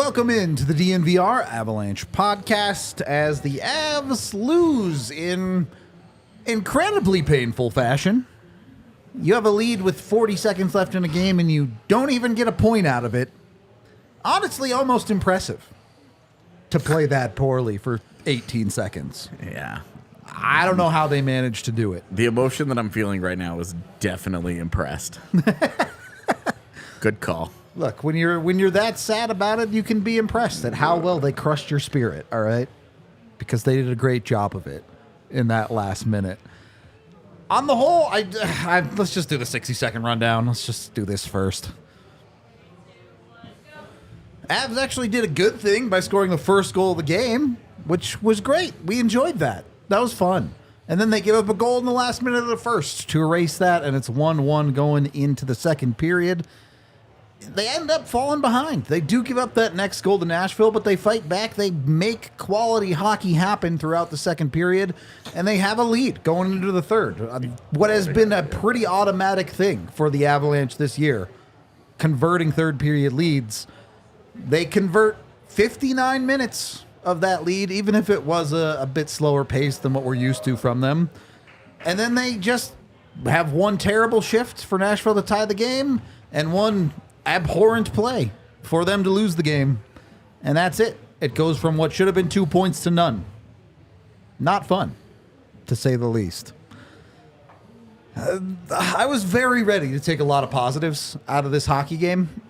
welcome into the DNVR Avalanche Podcast as the Avs lose in incredibly painful fashion. You have a lead with 40 seconds left in a game and you don't even get a point out of it. Honestly, almost impressive to play that poorly for 18 seconds. Yeah. I don't know how they managed to do it. The emotion that I'm feeling right now is definitely impressed. Good call. Look, when you're that sad about it, you can be impressed at how well they crushed your spirit, all right? Because they did a great job of it in that last minute. On the whole, let's just do the 60-second rundown. Let's just do this first. Avs actually did a good thing by scoring the first goal of the game, which was great. We enjoyed that. That was fun. And then they give up a goal in the last minute of the first to erase that, and it's 1-1 going into the second period. They end up falling behind. They do give up that next goal to Nashville, but they fight back. They make quality hockey happen throughout the second period, and they have a lead going into the third. What has been a pretty automatic thing for the Avalanche this year, converting third period leads. They convert 59 minutes of that lead, even if it was a bit slower pace than what we're used to from them. And then they just have one terrible shift for Nashville to tie the game, and one abhorrent play for them to lose the game. And that's it. It goes from what should have been 2 points to none. Not fun, to say the least. I was very ready to take a lot of positives out of this hockey game,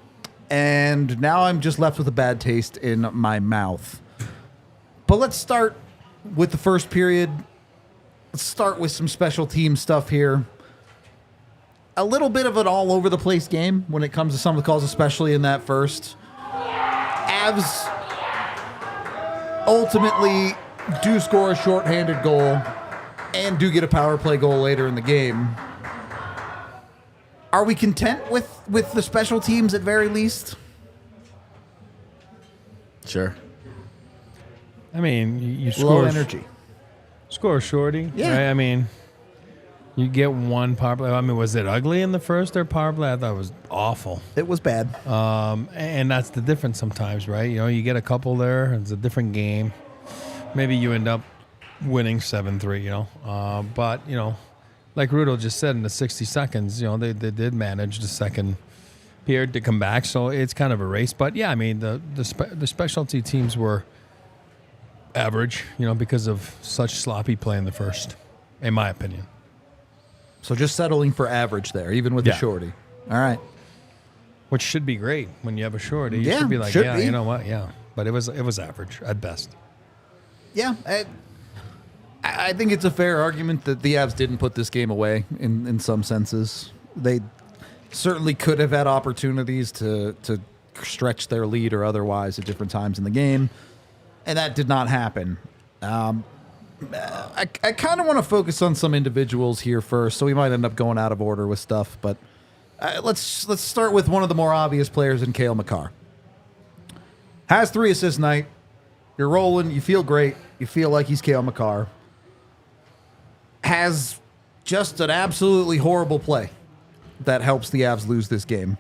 and now I'm just left with a bad taste in my mouth. But let's start with the first period. Let's start with some special team stuff here. A little bit of an all-over-the-place game when it comes to some of the calls, especially in that first. Avs ultimately do score a shorthanded goal and do get a power play goal later in the game. Are we content with the special teams at very least? Sure. I mean, you Low score energy. Score shorty. Yeah. Right? I mean, you get one power play. I mean, was it ugly in the first or power play? I thought it was awful. It was bad. And that's the difference sometimes, right? You know, you get a couple there. It's a different game. Maybe you end up winning 7-3, you know. But, you know, like Rudo just said, in the 60 seconds, you know, they did manage the second period to come back. So it's kind of a race. But, yeah, I mean, the specialty teams were average, you know, because of such sloppy play in the first, in my opinion. So just settling for average there, even with the shorty. All right. Which should be great when you have a shorty. You Yeah, should be like, should yeah, be. you know what? Yeah. But it was average at best. Yeah, I think it's a fair argument that the Avs didn't put this game away in some senses. They certainly could have had opportunities to stretch their lead or otherwise at different times in the game, and that did not happen. I kind of want to focus on some individuals here first, so we might end up going out of order with stuff, but let's start with one of the more obvious players in Cale Makar. Has 3 assists night. You're rolling. You feel great. You feel like he's Cale Makar. Has just an absolutely horrible play that helps the Avs lose this game.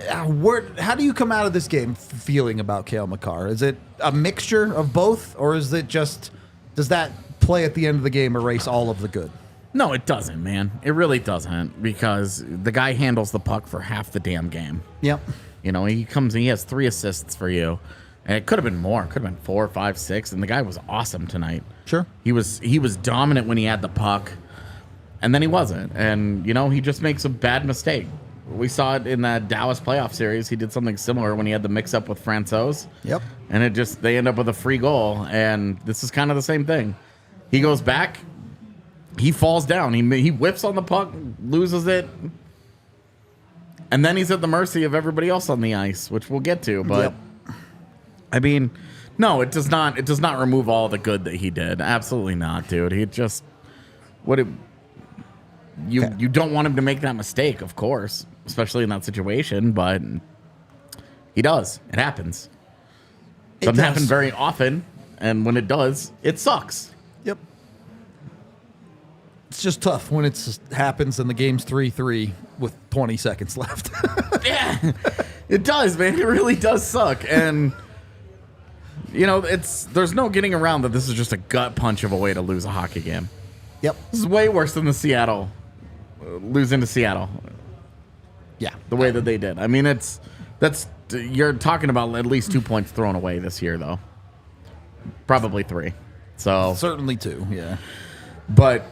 How do you come out of this game feeling about Cale Makar? Is it a mixture of both, or is it just, does that play at the end of the game erase all of the good? No, it doesn't, man. It really doesn't, because the guy handles the puck for half the damn game. Yep. You know, he comes and he has 3 assists for you, and it could have been more. It could have been 4, 5, 6, and the guy was awesome tonight. Sure. He was dominant when he had the puck, and then he wasn't. And, you know, he just makes a bad mistake. We saw it in that Dallas playoff series. He did something similar when he had the mix-up with Francouz. Yep. And they end up with a free goal, and this is kind of the same thing. He goes back, he falls down, he whips on the puck, loses it, and then he's at the mercy of everybody else on the ice, which we'll get to. But, I mean, no, it does not remove all the good that he did. Absolutely not, dude. He just... You don't want him to make that mistake, of course, especially in that situation, but he does. It happens. It doesn't happen very often, and when it does, it sucks. Yep. It's just tough when it happens and the game's 3-3 with 20 seconds left. Yeah. It does, man. It really does suck. And, there's no getting around that this is just a gut punch of a way to lose a hockey game. Yep. This is way worse than the Seattle, losing to Seattle. Yeah. The way that they did. I mean, you're talking about at least 2 points thrown away this year, though. Probably 3. So certainly 2, yeah. But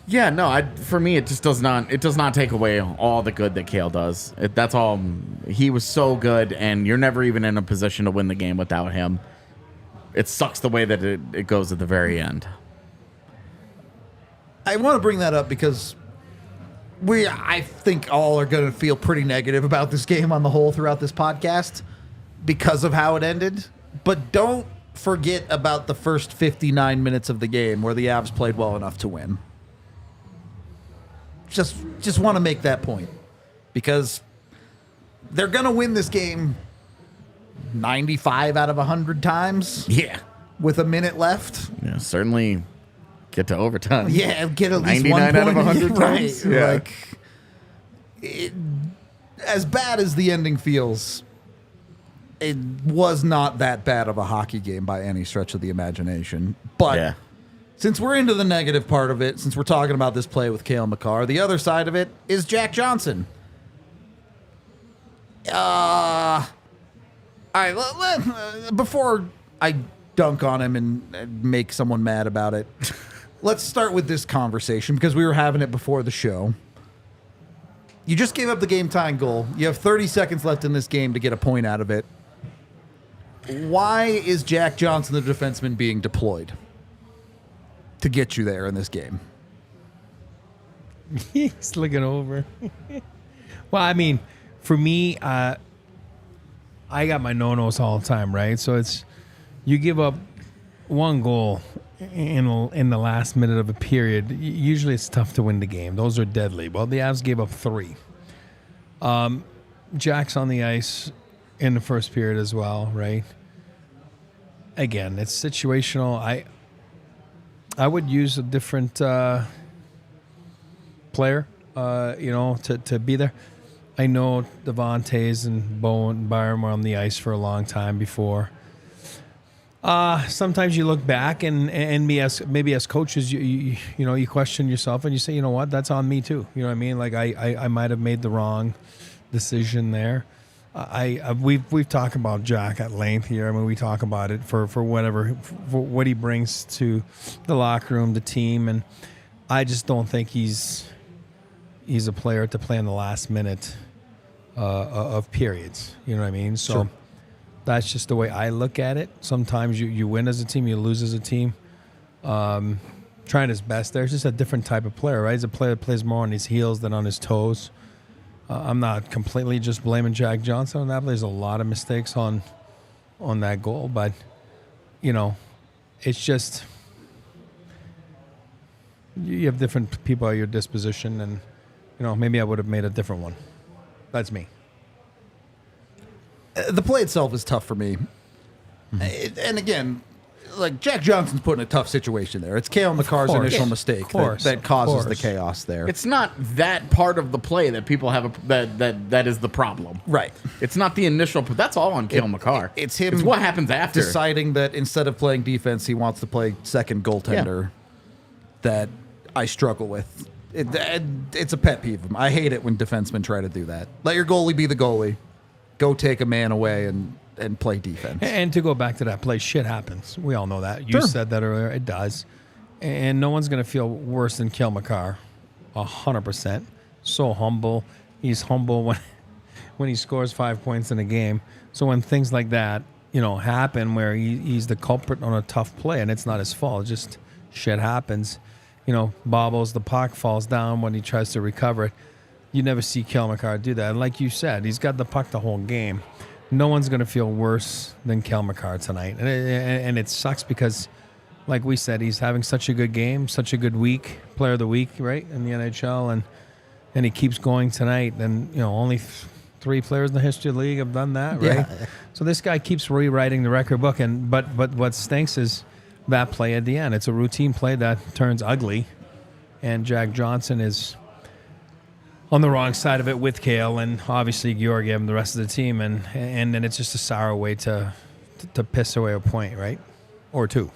yeah, no, for me it just does not take away all the good that Cale does. That's all. He was so good, and you're never even in a position to win the game without him. It sucks the way that it goes at the very end. I want to bring that up because I think all are going to feel pretty negative about this game on the whole throughout this podcast because of how it ended. But don't forget about the first 59 minutes of the game where the Avs played well enough to win. Just want to make that point because they're going to win this game 95 out of 100 times. Yeah. With a minute left. Yeah, certainly get to overtime. Yeah, get at least 1 point. 99 out of 100 times. Right. Yeah. As bad as the ending feels, it was not that bad of a hockey game by any stretch of the imagination. But since we're into the negative part of it, since we're talking about this play with Cale Makar, the other side of it is Jack Johnson. All right, before I dunk on him and make someone mad about it, let's start with this conversation because we were having it before the show. You just gave up the game-tying goal. You have 30 seconds left in this game to get a point out of it. Why is Jack Johnson, the defenseman, being deployed to get you there in this game? He's looking over. Well, I mean, for me, I got my no-nos all the time, right? So it's you give up one goal in the last minute of a period. Usually it's tough to win the game. Those are deadly. Well, the Avs gave up 3. Jack's on the ice in the first period as well, right? Again, it's situational. I would use a different player, to be there. I know Devontae's and Bowen and Byron were on the ice for a long time before. Sometimes you look back and maybe as coaches, you question yourself and you say, you know what, that's on me too. You know what I mean? Like I might have made the wrong decision there. We've talked about Jack at length here. I mean, we talk about it for what he brings to the locker room, the team, and I just don't think he's a player to play in the last minute of periods. You know what I mean? So. Sure. That's just the way I look at it. Sometimes you win as a team, you lose as a team. Trying his best there. It's just a different type of player, right? He's a player that plays more on his heels than on his toes. I'm not completely just blaming Jack Johnson on that. There's a lot of mistakes on that goal. But, it's just you have different people at your disposition. And, maybe I would have made a different one. That's me. The play itself is tough for me. Mm-hmm. And again, like Jack Johnson's put in a tough situation there. It's Cale Makar's initial mistake that causes the chaos there. It's not that part of the play that people have that is the problem. Right. It's not the initial. That's all on Cale Makar. It's him. It's what happens after deciding that instead of playing defense, he wants to play second goaltender. That I struggle with. It's a pet peeve. I hate it when defensemen try to do that. Let your goalie be the goalie. Go take a man away and play defense. And to go back to that play, shit happens. We all know that. You said that earlier. It does. And no one's going to feel worse than Cale Makar. 100%. So humble. He's humble when he scores 5 points in a game. So when things like that, happen where he's the culprit on a tough play and it's not his fault. Just shit happens. Bobbles, the puck falls down when he tries to recover it. You never see Cale Makar do that. And like you said, he's got the puck the whole game. No one's going to feel worse than Cale Makar tonight. And it sucks because, like we said, he's having such a good game, such a good week, player of the week, right, in the NHL. And he keeps going tonight. And, only 3 players in the history of the league have done that, right? Yeah. So this guy keeps rewriting the record book. But what stinks is that play at the end. It's a routine play that turns ugly. And Jack Johnson is on the wrong side of it with Cale and obviously Georgiev and the rest of the team, and then it's just a sour way to piss away a point, right? Or two.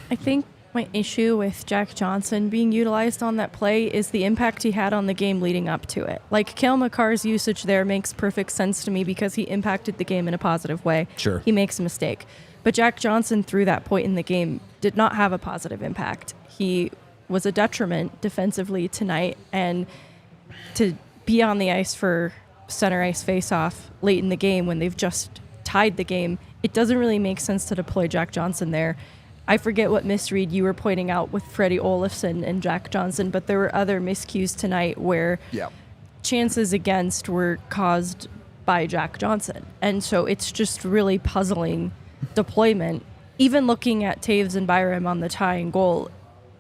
I think my issue with Jack Johnson being utilized on that play is the impact he had on the game leading up to it. Like, Cale Makar's usage there makes perfect sense to me because he impacted the game in a positive way. Sure. He makes a mistake. But Jack Johnson, through that point in the game, did not have a positive impact. He was a detriment defensively tonight, and to be on the ice for center ice face-off late in the game when they've just tied the game, it doesn't really make sense to deploy Jack Johnson there. I forget what misread you were pointing out with Freddie Olofsson and Jack Johnson, but there were other miscues tonight where chances against were caused by Jack Johnson. And so it's just really puzzling deployment. Even looking at Toews and Byram on the tying goal,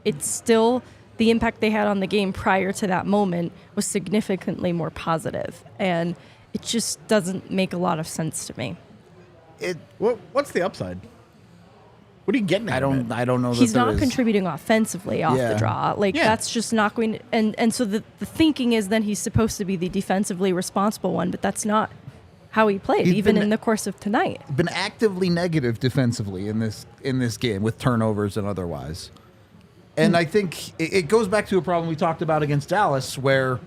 it's still the impact they had on the game prior to that moment was significantly more positive. And it just doesn't make a lot of sense to me. What's the upside? What are you getting at? I don't know. He's that not there is. contributing offensively off the draw. That's just not going to, and so the thinking is then he's supposed to be the defensively responsible one, but that's not how he played, even in the course of tonight. Been actively negative defensively in this game with turnovers and otherwise. And I think it goes back to a problem we talked about against Dallas where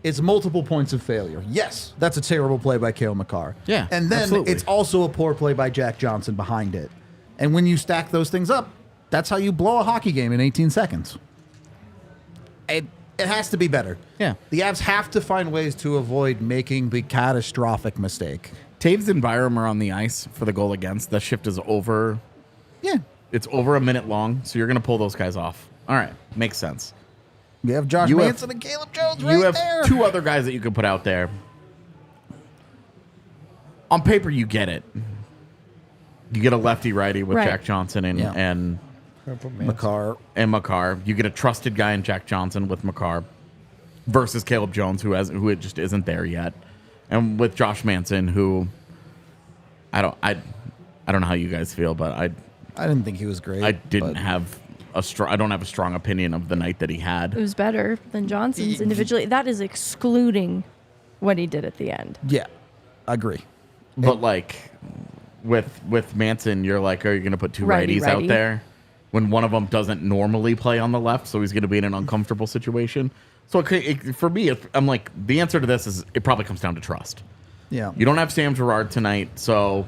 it's multiple points of failure. Yes, that's a terrible play by Cale Makar. Yeah, and then absolutely. It's also a poor play by Jack Johnson behind it. And when you stack those things up, that's how you blow a hockey game in 18 seconds. It has to be better. Yeah. The Avs have to find ways to avoid making the catastrophic mistake. Taves and Byram are on the ice for the goal against. The shift is over. Yeah. It's over a minute long, so you're going to pull those guys off. All right. Makes sense. We have Josh Manson and Caleb Jones right there. You have two other guys that you can put out there. On paper, you get it. You get a lefty-righty with Jack Johnson and Makar. You get a trusted guy in Jack Johnson with Makar versus Caleb Jones, who it just isn't there yet, and with Josh Manson, who I don't know how you guys feel, but I didn't think he was great. I don't have a strong opinion of the night that he had. It was better than Johnson's individually. That is excluding what he did at the end. Yeah, I agree. But with Manson, you're like, are you going to put two righties out there when one of them doesn't normally play on the left, so he's going to be in an uncomfortable situation? So for me, I'm like, the answer to this is it probably comes down to trust. Yeah. You don't have Sam Girard tonight, so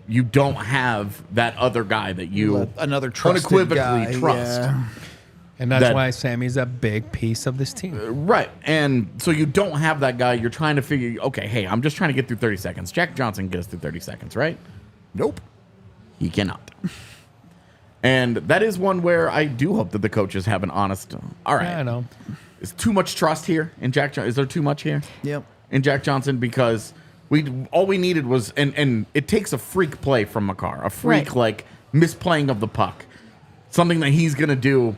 you don't have that other guy that you another trusted unequivocally guy, trust. Yeah. And that's why Sammy's a big piece of this team. Right. And so you don't have that guy. You're trying to figure, okay, hey, I'm just trying to get through 30 seconds. Jack Johnson can get us through 30 seconds, right? Nope. He cannot. And that is one where I do hope that the coaches have an honest, all right. Yeah, I know. Is too much trust here in Jack Johnson? Is there too much here? Yep. In Jack Johnson, because all we needed was, and it takes a freak play from Makar, a freak like misplaying of the puck, something that he's going to do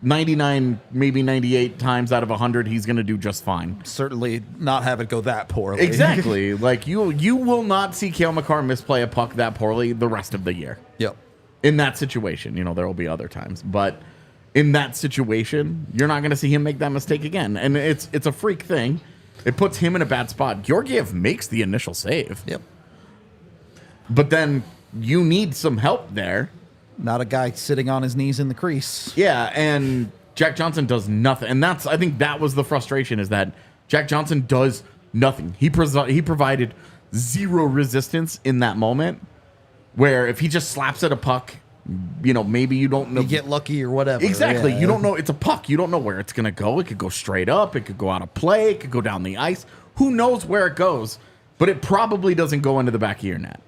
99, maybe 98 times out of 100, he's going to do just fine. Certainly not have it go that poorly. Exactly. Like, you will not see Cale Makar misplay a puck that poorly the rest of the year. Yep. In that situation, there will be other times, but in that situation, you're not going to see him make that mistake again. And it's a freak thing. It puts him in a bad spot. Georgiev makes the initial save. Yep. But then you need some help there. Not a guy sitting on his knees in the crease. Yeah, and Jack Johnson does nothing. And I think that was the frustration, is that Jack Johnson does nothing. He provided zero resistance in that moment, where if he just slaps at a puck, maybe you don't know. You get lucky or whatever. Exactly. Yeah. You don't know. It's a puck. You don't know where it's going to go. It could go straight up. It could go out of play. It could go down the ice. Who knows where it goes? But it probably doesn't go into the back of your net.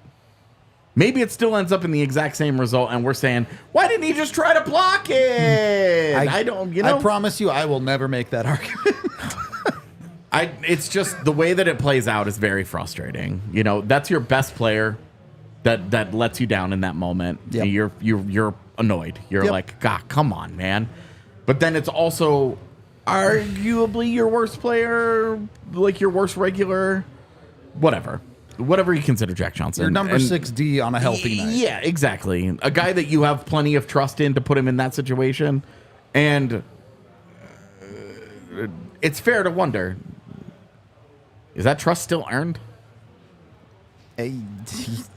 Maybe it still ends up in the exact same result, and we're saying, why didn't he just try to block it? I promise you, I will never make that argument. It's just the way that it plays out is very frustrating. That's your best player that lets you down in that moment. Yep. You're annoyed. You're like, God, come on, man. But then it's also arguably your worst player, like your worst regular, whatever you consider Jack Johnson. Your number 6D on a healthy night. Yeah, exactly. A guy that you have plenty of trust in to put him in that situation. And it's fair to wonder, is that trust still earned?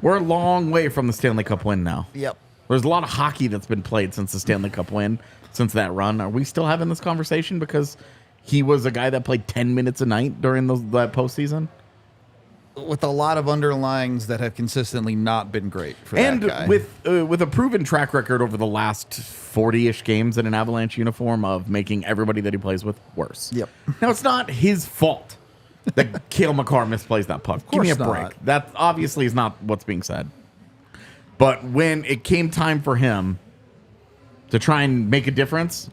We're a long way from the Stanley Cup win now. Yep. There's a lot of hockey that's been played since the Stanley Cup win, since that run. Are we still having this conversation because he was a guy that played 10 minutes a night during that postseason? With a lot of underlines that have consistently not been great for And that guy. with a proven track record over the last 40-ish games in an Avalanche uniform of making everybody that he plays with worse. Yep. Now, it's not his fault that Cale Makar misplays that puck. Give me a course break. not. That obviously is not what's being said. But when it came time for him to try and make a difference,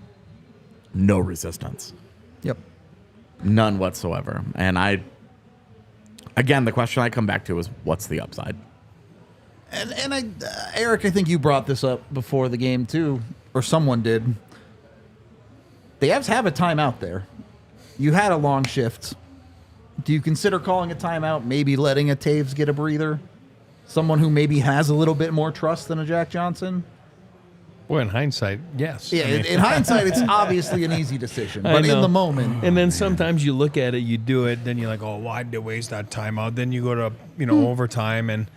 no resistance. Yep. None whatsoever. And again, the question I come back to is, what's the upside? And Eric, I think you brought this up before the game too, or someone did. The Avs have a timeout there. You had a long shift. Do you consider calling a timeout, maybe letting a Toews get a breather? Someone who maybe has a little bit more trust than a Jack Johnson? Boy, in hindsight, yes. Yeah, I mean, in hindsight, it's obviously an easy decision. I But in know. the moment, And then sometimes you look at it, you do it, then you're like, oh, why'd they waste that timeout? Then you go to, overtime and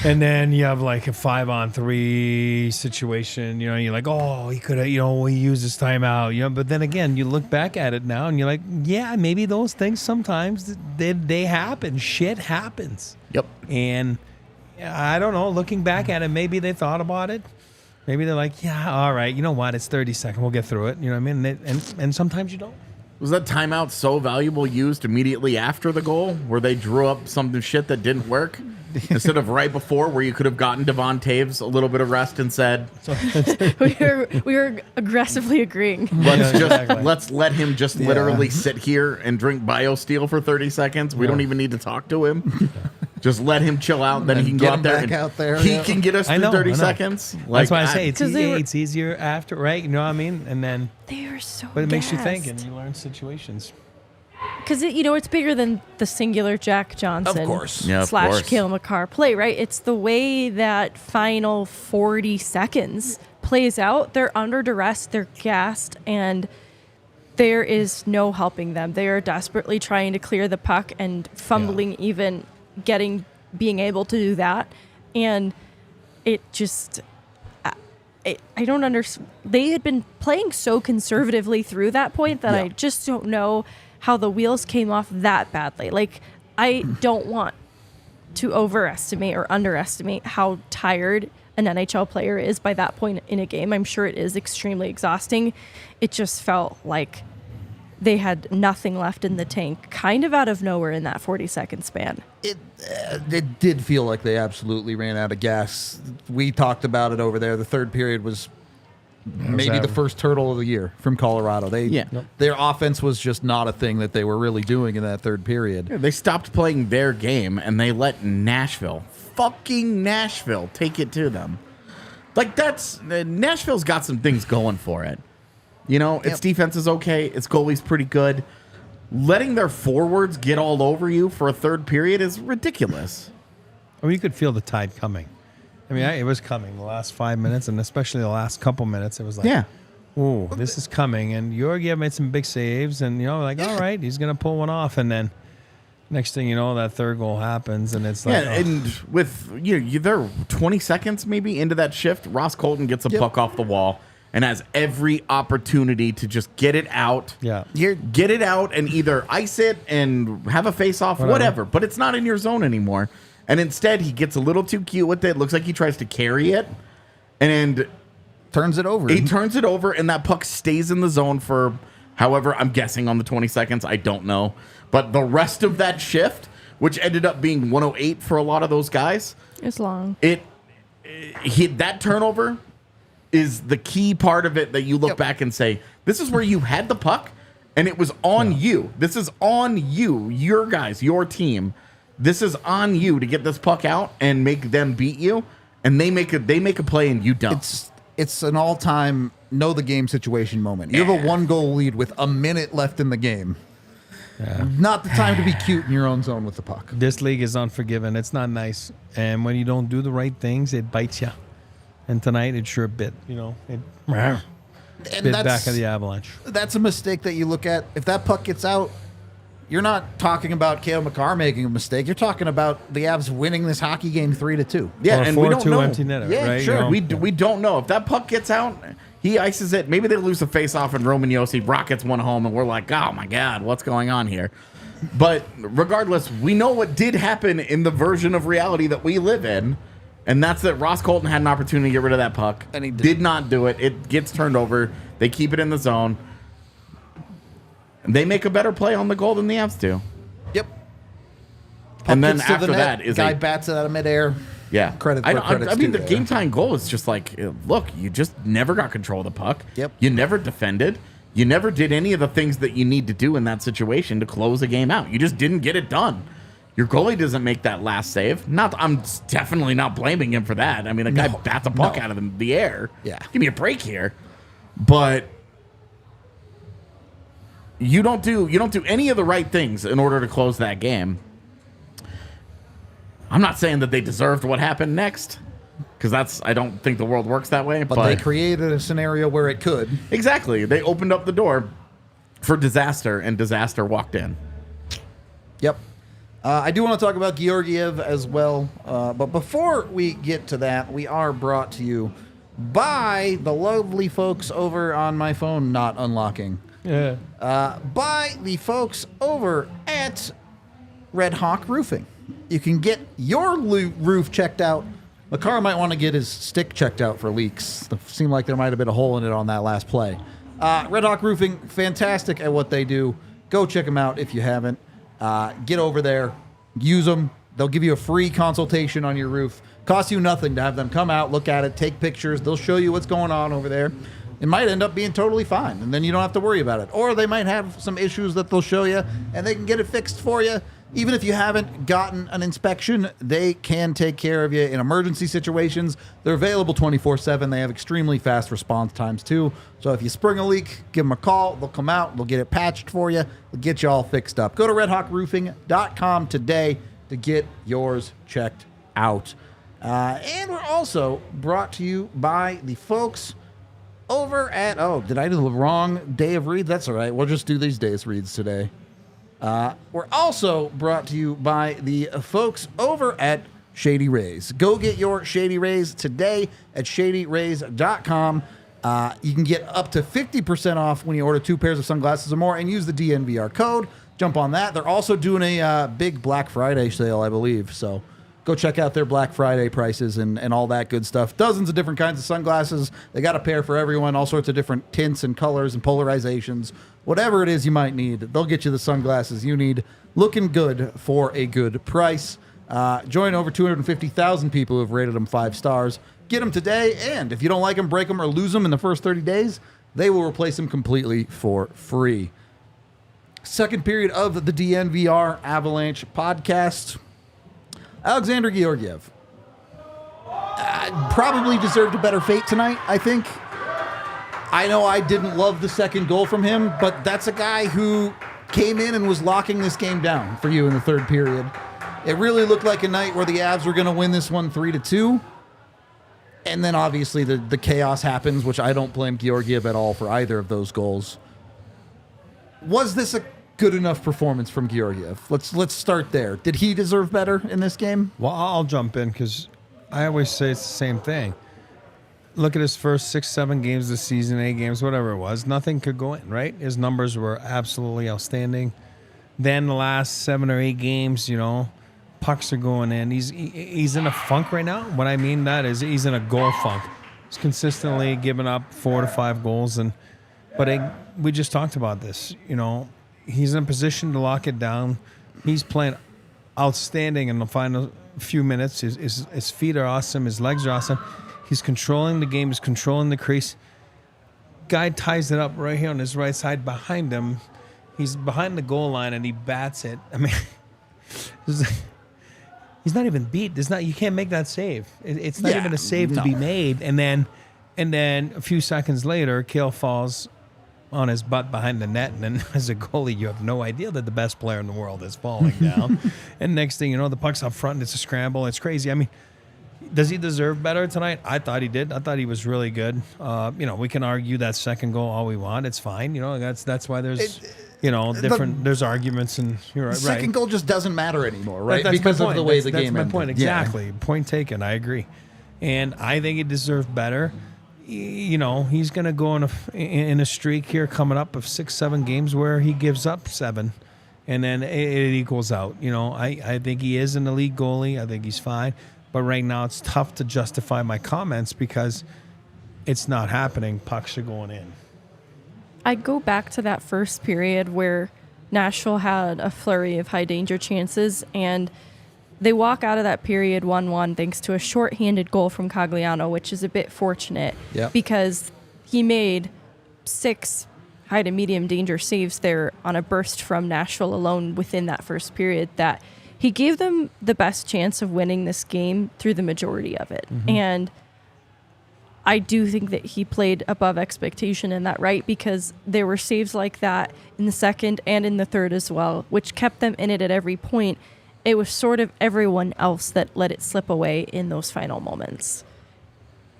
then you have like a 5-on-3 situation, you're like, oh, he could have, he used his timeout, but then again, you look back at it now and you're like, yeah, maybe those things sometimes they happen. Shit happens. Yep. And I don't know, looking back at it, maybe they thought about it. Maybe they're like, yeah, all right, you know what? It's 30 seconds. We'll get through it. You know what I mean? And sometimes you don't. Was that timeout so valuable used immediately after the goal where they drew up some shit that didn't work instead of right before where you could have gotten Devon Toews a little bit of rest and said, we were aggressively agreeing. let's let him just literally sit here and drink BioSteel for 30 seconds. We don't even need to talk to him. Just let him chill out. Then he can get up there. back out there, He yeah. can get us through 30 seconds. That's why I say Because they were- it's easier after, right? You know what I mean? And then, They are so but it makes you think and gassed. you learn situations. Because it's bigger than the singular Jack Johnson Of course. Yeah, of slash course. Cale Makar play, right? It's the way that final 40 seconds plays out. They're under duress, they're gassed, and there is no helping them. They are desperately trying to clear the puck and fumbling even being able to do that. And it just... I don't understand. They had been playing so conservatively through that point that I just don't know how the wheels came off that badly. Like, I don't want to overestimate or underestimate how tired an NHL player is by that point in a game. I'm sure it is extremely exhausting. It just felt like they had nothing left in the tank, kind of out of nowhere in that 40-second span. it did feel like they absolutely ran out of gas. We talked about it over there. The third period was maybe the first turtle of the year from Colorado. Their offense was just not a thing that they were really doing in that third period. They stopped playing their game and they let fucking Nashville, take it to them. Like, Nashville's got some things going for it. Its defense is okay. Its goalie's pretty good. Letting their forwards get all over you for a third period is ridiculous. I mean, you could feel the tide coming. I mean, it was coming the last 5 minutes, and especially the last couple minutes. It was like, ooh, this is coming. And Georgiev made some big saves, and, all right, he's going to pull one off. And then next thing you know, that third goal happens, and it's like... and with, they're 20 seconds maybe into that shift, Ross Colton gets a puck off the wall and has every opportunity to just get it out. Yeah. Get it out and either ice it and have a face-off, whatever. But it's not in your zone anymore. And instead, he gets a little too cute with it. Looks like he tries to carry it. And turns it over. He turns it over, and that puck stays in the zone for however, I'm guessing on the 20 seconds. I don't know. But the rest of that shift, which ended up being 108 for a lot of those guys. It's long. That turnover is the key part of it that you look back and say, this is where you had the puck, and it was on you. This is on you, your guys, your team. This is on you to get this puck out and make them beat you, and they make a play and you don't. It's an all-time know the game situation moment. You have a 1-goal lead with a minute left in the game. Yeah. Not the time to be cute in your own zone with the puck. This league is unforgiving. It's not nice, and when you don't do the right things, it bites you. And tonight, it sure bit. And bit back of the Avalanche. That's a mistake that you look at. If that puck gets out, you're not talking about Cale Makar making a mistake. You're talking about the Avs winning this hockey game 3-2. Yeah, Or and we don't 4-2 know. empty netter, Yeah, right? sure. You know? We don't know if that puck gets out. He ices it. Maybe they lose the face-off, and Roman Josi rockets one home, and we're like, oh my god, what's going on here? But regardless, we know what did happen in the version of reality that we live in, and that's that Ross Colton had an opportunity to get rid of that puck, And he did not do it. It gets turned over. They keep it in the zone. And they make a better play on the goal than the Avs do. Yep. And then Gets to the after net, that is guy a bats it out of midair. Yeah. Credit where credit's I mean, due the there. game time goal is just like, look, you just never got control of the puck. Yep. You never defended. You never did any of the things that you need to do in that situation to close a game out. You just didn't get it done. Your goalie doesn't make that last save. I'm definitely not blaming him for that. I mean, the guy bats a puck out of the air. Yeah. Give me a break here. But you don't do any of the right things in order to close that game. I'm not saying that they deserved what happened next, because I don't think the world works that way. But they created a scenario where it could. Exactly. They opened up the door for disaster, and disaster walked in. Yep. I do want to talk about Georgiev as well. But before we get to that, we are brought to you by the lovely folks over on my phone not unlocking. Yeah. By the folks over at Red Hawk Roofing. You can get your roof checked out. Makar might want to get his stick checked out for leaks. It seemed like there might have been a hole in it on that last play. Red Hawk Roofing, fantastic at what they do. Go check them out if you haven't. Get over there, use them. They'll give you a free consultation on your roof. Costs you nothing to have them come out, look at it, take pictures. They'll show you what's going on over there. It might end up being totally fine, and then you don't have to worry about it. Or they might have some issues that they'll show you, and they can get it fixed for you. Even if you haven't gotten an inspection, they can take care of you in emergency situations. They're available 24/7. They have extremely fast response times, too. So if you spring a leak, give them a call. They'll come out. They'll get it patched for you. They'll get you all fixed up. Go to redhawkroofing.com today to get yours checked out. And we're also brought to you by the folks over at... Oh, did I do the wrong day of read? That's all right. We'll just do these days reads today. We're also brought to you by the folks over at Shady Rays. Go get your Shady Rays today at shadyrays.com. You can get up to 50% off when you order 2 pairs of sunglasses or more and use the DNVR code. Jump on that. They're also doing a big Black Friday sale, I believe. So go check out their Black Friday prices and all that good stuff. Dozens of different kinds of sunglasses. They got a pair for everyone, all sorts of different tints and colors and polarizations. Whatever it is you might need, they'll get you the sunglasses you need, looking good for a good price. Join over 250,000 people who have rated them 5 stars. Get them today, and if you don't like them, break them, or lose them in the first 30 days, they will replace them completely for free. Second period of the DNVR Avalanche podcast. Alexander Georgiev probably deserved a better fate tonight, I think. I know I didn't love the second goal from him, but that's a guy who came in and was locking this game down for you in the third period. It really looked like a night where the Avs were going to win this one 3-2. And then obviously the chaos happens, which I don't blame Georgiev at all for either of those goals. Was this a good enough performance from Georgiev? Let's start there. Did he deserve better in this game? Well, I'll jump in because I always say it's the same thing. Look at his first 6-7 games this season, 8 games, whatever it was. Nothing could go in, right? His numbers were absolutely outstanding. Then the last 7 or 8 games, pucks are going in. He's in a funk right now. What I mean that is he's in a goal funk. He's consistently giving up 4 to 5 goals, but we just talked about this. He's in a position to lock it down. He's playing outstanding in the final few minutes. His feet are awesome. His legs are awesome. He's controlling the game. He's controlling the crease. Guy ties it up right here on his right side behind him. He's behind the goal line and he bats it. I mean, he's not even beat. You can't make that save. It's not even a save to be made. And then a few seconds later, Cale falls on his butt behind the net. And then as a goalie, you have no idea that the best player in the world is falling down. And next thing you know, the puck's up front and it's a scramble. It's crazy. I mean, Does he deserve better tonight? I thought he did. I thought he was really good. We can argue that second goal all we want. It's fine. That's why there's there's arguments, and you're right. Second goal just doesn't matter anymore, right? That's because my of point. the way That's the game my ended. point. Exactly. Point taken. I agree. And I think he deserved better. He's going to go in a streak here coming up of 6-7 games where he gives up 7, and then it equals out. I think he is an elite goalie. I think he's fine. But right now it's tough to justify my comments because it's not happening. Pucks are going in. I go back to that first period where Nashville had a flurry of high danger chances, and they walk out of that period 1-1 thanks to a shorthanded goal from Cogliano, which is a bit fortunate because he made 6 high to medium danger saves there on a burst from Nashville alone within that first period that he gave them the best chance of winning this game through the majority of it. Mm-hmm. And I do think that he played above expectation in that, right? Because there were saves like that in the second and in the third as well, which kept them in it at every point. It was sort of everyone else that let it slip away in those final moments.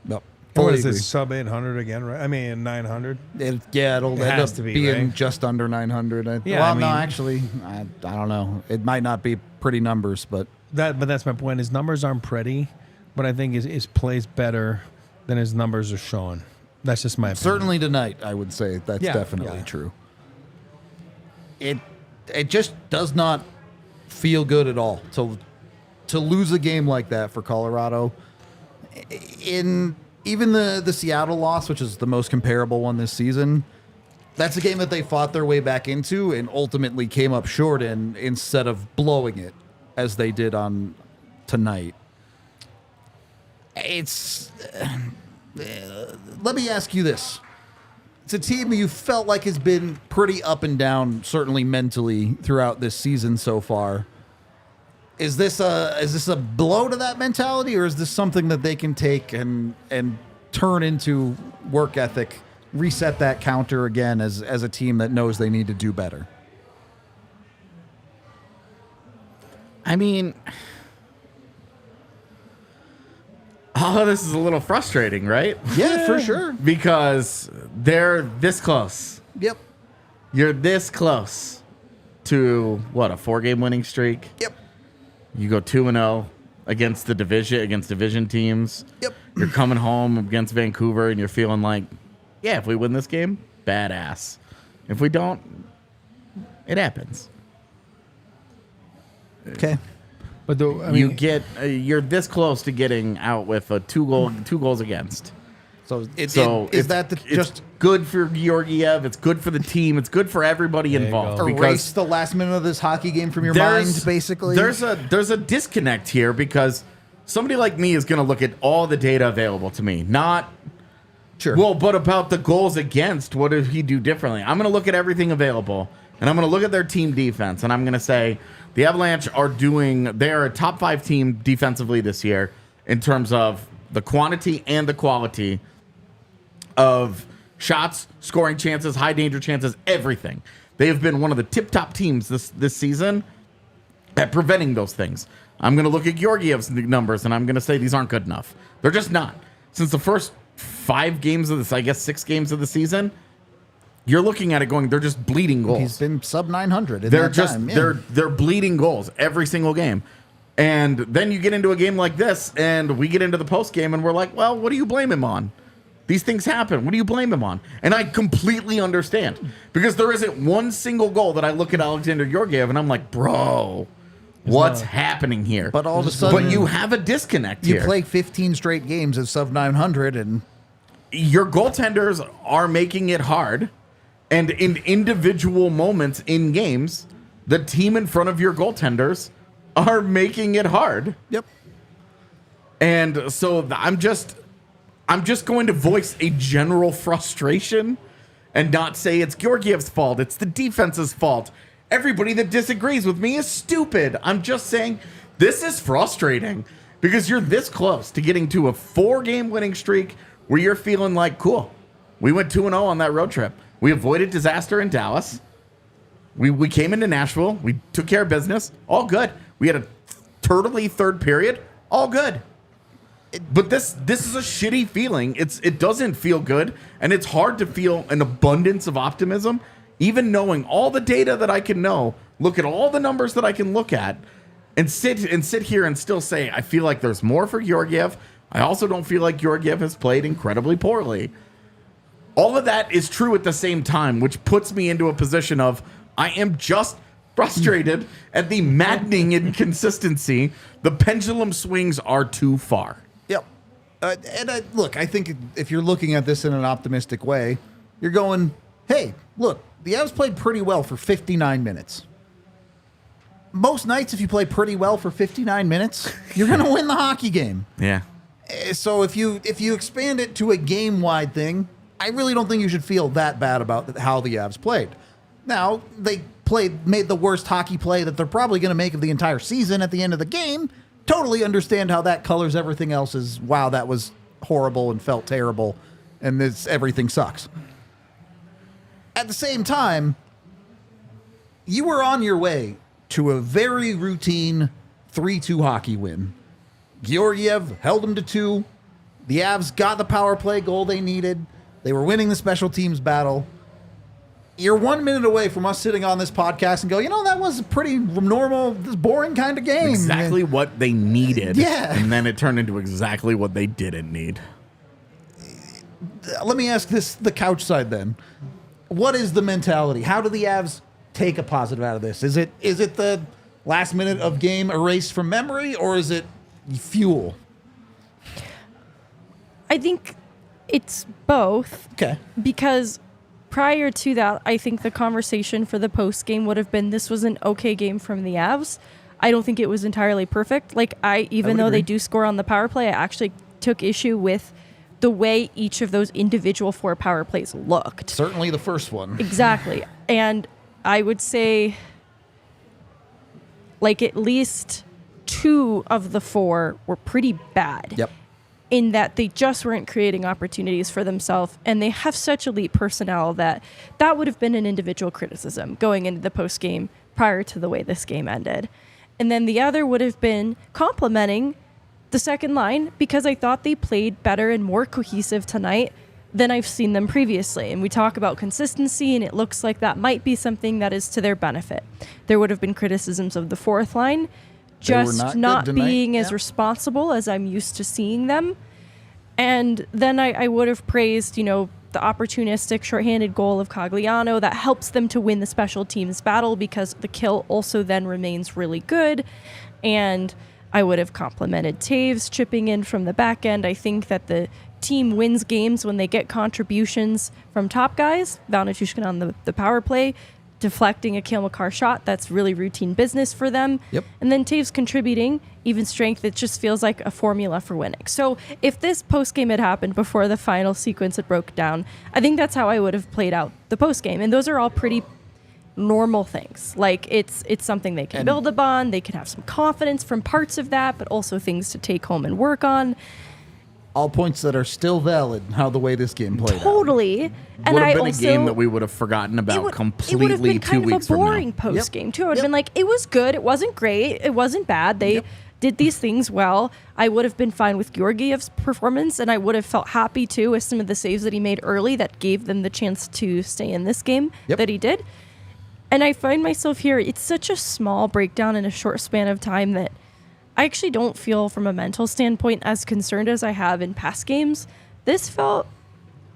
Yep. What is this, sub 800 again, right? I mean, 900? It'll end up being just under 900. Actually, I don't know. It might not be pretty numbers, but that's my point. His numbers aren't pretty, but I think his plays better than his numbers are showing. That's just my opinion. Certainly tonight, I would say that's definitely true. It just does not feel good at all to lose a game like that for Colorado. In even the Seattle loss, which is the most comparable one this season, that's a game that they fought their way back into and ultimately came up short in instead of blowing it as they did on tonight. It's let me ask you this. It's a team you felt like has been pretty up and down, certainly mentally, throughout this season so far. Is this a blow to that mentality, or is this something that they can take and turn into work ethic, reset that counter again as a team that knows they need to do better? I mean, all of this is a little frustrating, right? Yeah, for sure. Because they're this close. Yep. You're this close to, what, a 4-game winning streak? Yep. You go 2-0 against division teams. Yep. You're coming home against Vancouver, and you're feeling like, yeah, if we win this game, badass. If we don't, it happens. Okay. But you're this close to getting out with a 2 goals against. So it's good for Georgiev? It's good for the team. It's good for everybody involved. Erase the last minute of this hockey game from your mind, basically. There's a disconnect here because somebody like me is going to look at all the data available to me, not but about the goals against. What did he do differently? I'm going to look at everything available, and I'm going to look at their team defense, and I'm going to say the Avalanche they're a top 5 team defensively this year in terms of the quantity and the quality of shots, scoring chances, high danger chances, everything. They have been one of the tip-top teams this season at preventing those things. I'm going to look at Georgiev's numbers, and I'm going to say these aren't good enough. They're just not. Since the first 5 games of this, 6 games of the season, you're looking at it going, they're just bleeding goals. He's been sub 900 in they're that just time. Yeah. they're bleeding goals every single game. And then you get into a game like this, and we get into the post game, and we're like, well, what do you blame him on? These things happen. What do you blame him on? And I completely understand, because there isn't one single goal that I look at Alexander Georgiev and I'm like, bro, what's happening here? But all of a sudden, you have a disconnect here. You play 15 straight games of sub 900, and your goaltenders are making it hard. And in individual moments in games, the team in front of your goaltenders are making it hard. Yep. And so I'm just going to voice a general frustration and not say it's Georgiev's fault. It's the defense's fault. Everybody that disagrees with me is stupid. I'm just saying this is frustrating because you're this close to getting to a 4-game winning streak where you're feeling like, cool, we went 2-0 on that road trip. We avoided disaster in Dallas. We came into Nashville. We took care of business. All good. We had a turtley third period. All good. But this is a shitty feeling. It doesn't feel good, and it's hard to feel an abundance of optimism, even knowing all the data that I can know, look at all the numbers that I can look at, and sit here and still say I feel like there's more for Georgiev. I also don't feel like Georgiev has played incredibly poorly. All of that is true at the same time, which puts me into a position of I am just frustrated at the maddening inconsistency. The pendulum swings are too far. Yep. Look, I think if you're looking at this in an optimistic way, you're going, hey, look, the Avs played pretty well for 59 minutes. Most nights, if you play pretty well for 59 minutes, you're going to win the hockey game. Yeah. So if you expand it to a game-wide thing, I really don't think you should feel that bad about how the Avs played. Now, they made the worst hockey play that they're probably going to make of the entire season at the end of the game. Totally understand how that colors everything else as, wow, that was horrible and felt terrible, and everything sucks. At the same time, you were on your way to a very routine 3-2 hockey win. Georgiev held them to 2. The Avs got the power play goal they needed. They were winning the special teams battle. You're 1 minute away from us sitting on this podcast and go, that was a pretty normal, boring kind of game. Exactly what they needed. Yeah. And then it turned into exactly what they didn't need. Let me ask the couch side then. What is the mentality? How do the Avs take a positive out of this? Is it the last minute of game erased from memory, or is it fuel? I think it's both. Okay. Because prior to that, I think the conversation for the post game would have been this was an okay game from the Avs. I don't think it was entirely perfect. Even though they do score on the power play, I actually took issue with the way each of those individual 4 power plays looked. Certainly the first one. Exactly. And I would say at least 2 of the 4 were pretty bad. Yep. In that they just weren't creating opportunities for themselves, and they have such elite personnel that would have been an individual criticism going into the post game prior to the way this game ended. And then the other would have been complimenting the second line, because I thought they played better and more cohesive tonight than I've seen them previously. And we talk about consistency, and it looks like that might be something that is to their benefit. There would have been criticisms of the fourth line just not being as responsible as I'm used to seeing them. And then I would have praised, the opportunistic shorthanded goal of Cogliano that helps them to win the special teams battle, because the kill also then remains really good. And I would have complimented Toews chipping in from the back end. I think that the team wins games when they get contributions from top guys. Nichushkin on the power play, deflecting a Cale Makar shot. That's really routine business for them. Yep. And then Toews contributing, even strength. It just feels like a formula for winning. So if this postgame had happened before the final sequence had broke down, I think that's how I would have played out the postgame. And those are all pretty normal things. It's something they can build upon. They can have some confidence from parts of that, but also things to take home and work on. All points that are still valid, how the way this game played out. Totally. And Would have I been also, a game that we would have forgotten about completely 2 it would have been kind 2 weeks of a from boring now. post game too. I would have been like, it was good. It wasn't great. It wasn't bad. They did these things well. I would have been fine with Georgiev's performance, and I would have felt happy too with some of the saves that he made early that gave them the chance to stay in this game that he did. And I find myself here, it's such a small breakdown in a short span of time that I actually don't feel, from a mental standpoint, as concerned as I have in past games. This felt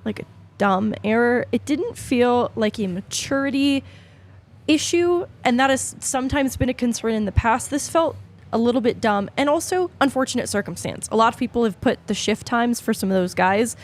like a dumb error. It didn't feel like a maturity issue, and that has sometimes been a concern in the past. This felt a little bit dumb, and also unfortunate circumstance. A lot of people have put the shift times for some of those guys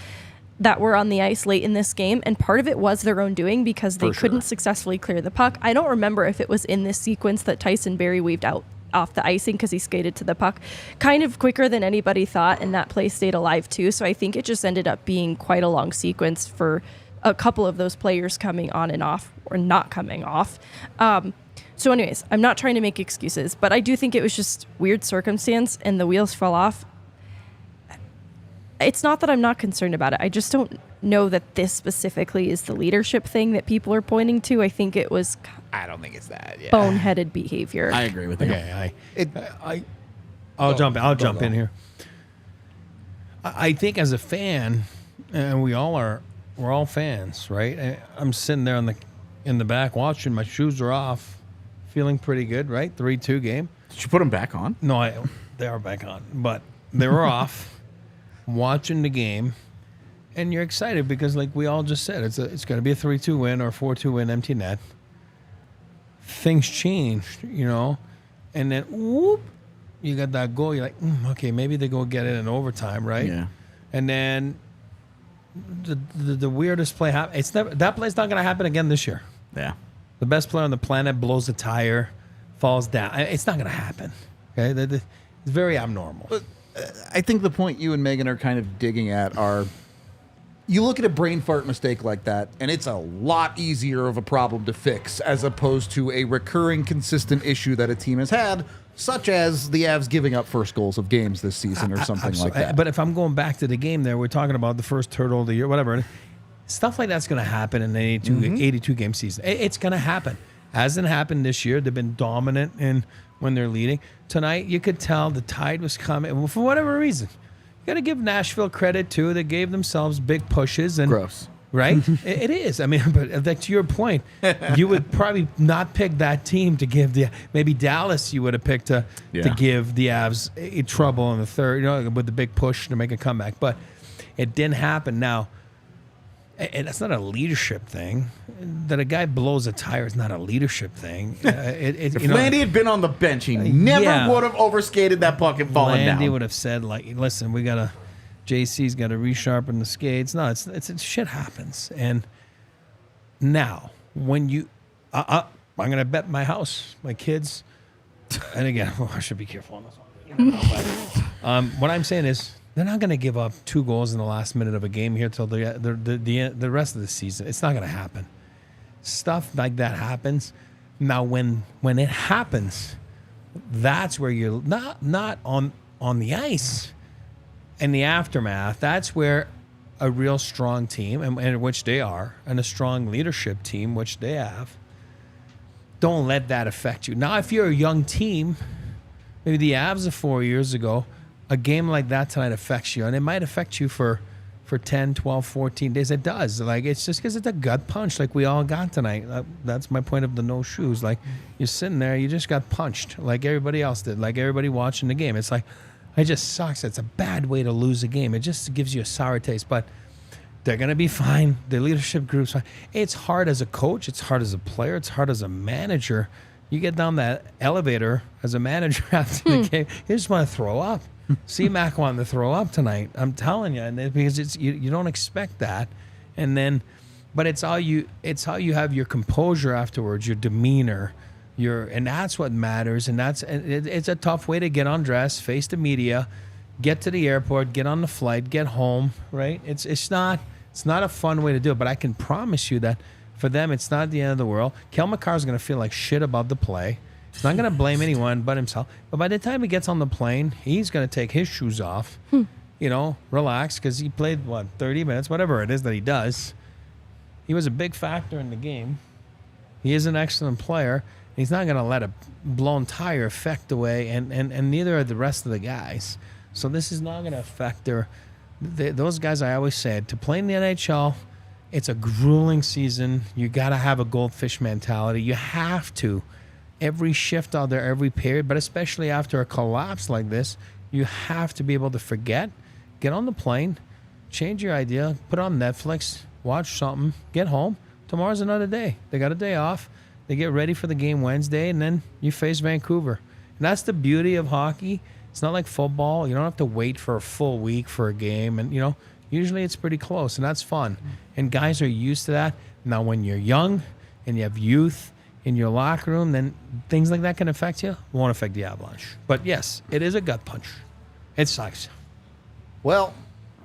that were on the ice late in this game, and part of it was their own doing because they couldn't successfully clear the puck. I don't remember if it was in this sequence that Tyson Barrie weaved out off the icing because he skated to the puck kind of quicker than anybody thought, and that play stayed alive too. So I think it just ended up being quite a long sequence for a couple of those players coming on and off, or not coming off. So anyways, I'm not trying to make excuses, but I do think it was just weird circumstance and the wheels fell off. It's not that I'm not concerned about it. I just don't know that this specifically is the leadership thing that people are pointing to. I think it was I don't think it's that. Yeah. boneheaded behavior. I agree with you. Okay, I'll jump in here. I think as a fan, and we're all fans, right? I'm sitting there in the back watching. My shoes are off, feeling pretty good, right? 3-2 game. Did you put them back on? No, they are back on, but they were off, watching the game, and you're excited because, like we all just said, it's going to be a 3-2 win or a 4-2 win, empty net. Things changed, and then whoop, you got that goal. You're like, okay, maybe they go get it in overtime, right? Yeah. And then the weirdest play happens. That play's not going to happen again this year. Yeah. The best player on the planet blows a tire, falls down. It's not going to happen. Okay, it's very abnormal. But I think the point you and Megan are kind of digging at are, you look at a brain fart mistake like that, and it's a lot easier of a problem to fix as opposed to a recurring, consistent issue that a team has had, such as the Avs giving up first goals of games this season or something like that. But if I'm going back to the game there, we're talking about the first turtle of the year, whatever. Stuff like that's going to happen in an 82 game season. It's going to happen. Hasn't happened this year. They've been dominant when they're leading. Tonight, you could tell the tide was coming. For whatever reason. You got to give Nashville credit, too. They gave themselves big pushes. And Gross. Right? It is. I mean, but to your point, you would probably not pick that team to give maybe Dallas you would have picked to give the Avs trouble in the third, with the big push to make a comeback. But it didn't happen. Now, and that's not a leadership thing. That a guy blows a tire is not a leadership thing. If Landy had been on the bench, he never would have overskated that puck and fallen down. Landy would have said, like, listen, JC's got to resharpen the skates. No, it's shit happens. And now, when I'm going to bet my house, my kids, and again, I should be careful on this one. What I'm saying is, they're not going to give up 2 goals in the last minute of a game here till the rest of the season. It's not going to happen. Stuff like that happens. Now, when it happens, that's where you're not on the ice. In the aftermath, that's where a real strong team, and which they are, and a strong leadership team, which they have, don't let that affect you. Now, if you're a young team, maybe the Avs of 4 years ago, a game like that tonight affects you, and it might affect you for 10, 12, 14 days. It does. Like, it's just because it's a gut punch like we all got tonight. That's my point of the no shoes. Like, you're sitting there, you just got punched like everybody else did, like everybody watching the game. It's like, it just sucks. It's a bad way to lose a game. It just gives you a sour taste, but they're going to be fine. The leadership group's fine. It's hard as a coach. It's hard as a player. It's hard as a manager. You get down that elevator as a manager after the game, you just want to throw up. C-Mac wanted to throw up tonight. I'm telling you, and because you don't expect that, and then, but it's how you have your composure afterwards, your demeanor, and that's what matters. And it's a tough way to get undressed, face the media, get to the airport, get on the flight, get home. Right? It's not a fun way to do it. But I can promise you that for them, it's not the end of the world. Cale Makar is going to feel like shit about the play. He's not going to blame anyone but himself. But by the time he gets on the plane, he's going to take his shoes off, relax, because he played, 30 minutes, whatever it is that he does. He was a big factor in the game. He is an excellent player. He's not going to let a blown tire affect away, and neither are the rest of the guys. So this is not going to affect those guys. I always said, to play in the NHL, it's a grueling season. You got to have a goldfish mentality. You have to. Every shift out there, every period, but especially after a collapse like this, you have to be able to forget, get on the plane, change your idea, put on Netflix, watch something, get home. Tomorrow's another day. They got a day off. They get ready for the game Wednesday, and then you face Vancouver. And that's the beauty of hockey. It's not like football. You don't have to wait for a full week for a game. And, usually it's pretty close, and that's fun. And guys are used to that. Now, when you're young and you have youth in your locker room, then things like that can affect you. It won't affect the Avalanche. But, yes, it is a gut punch. It sucks. Well,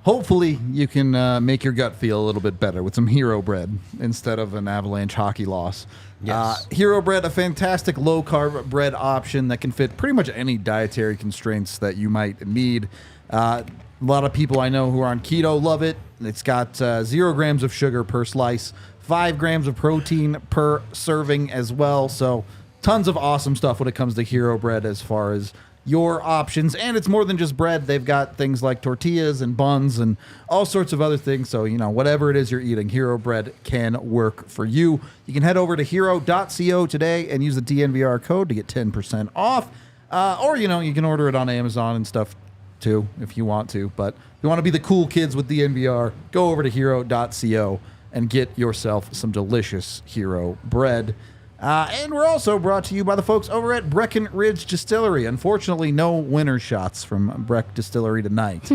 hopefully you can make your gut feel a little bit better with some Hero Bread instead of an Avalanche hockey loss. Yes. Hero Bread, a fantastic low-carb bread option that can fit pretty much any dietary constraints that you might need. A lot of people I know who are on keto love it. It's got 0 grams of sugar per slice, 5 grams of protein per serving as well. So tons of awesome stuff when it comes to Hero Bread as far as your options. And it's more than just bread. They've got things like tortillas and buns and all sorts of other things. So, whatever it is you're eating, Hero Bread can work for you. You can head over to hero.co today and use the DNVR code to get 10% off. Or, you can order it on Amazon and stuff too if you want to. But if you want to be the cool kids with DNVR, go over to hero.co and get yourself some delicious Hero Bread. And we're also brought to you by the folks over at Breckenridge Distillery. Unfortunately, no winner shots from Breck Distillery tonight.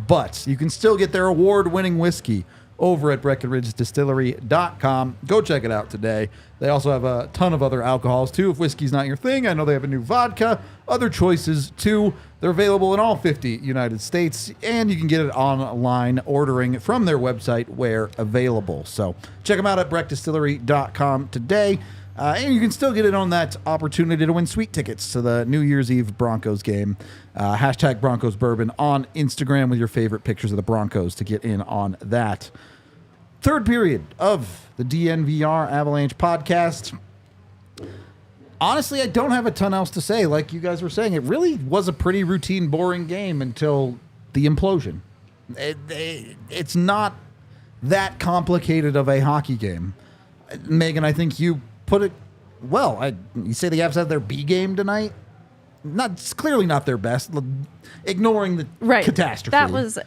But you can still get their award-winning whiskey over at BreckenridgeDistillery.com. Go check it out today. They also have a ton of other alcohols, too, if whiskey's not your thing. I know they have a new vodka, other choices, too. They're available in all 50 United States, and you can get it online ordering from their website where available. So check them out at BreckDistillery.com today. And you can still get it on that opportunity to win sweet tickets to the New Year's Eve Broncos game. Hashtag Broncos Bourbon on Instagram with your favorite pictures of the Broncos to get in on that. Third period of the DNVR Avalanche podcast. Honestly, I don't have a ton else to say. Like you guys were saying, it really was a pretty routine, boring game until the implosion. It's not that complicated of a hockey game. Megan, I think you put it well. You say the Avs had their B game tonight. It's clearly not their best. Ignoring the catastrophe. That was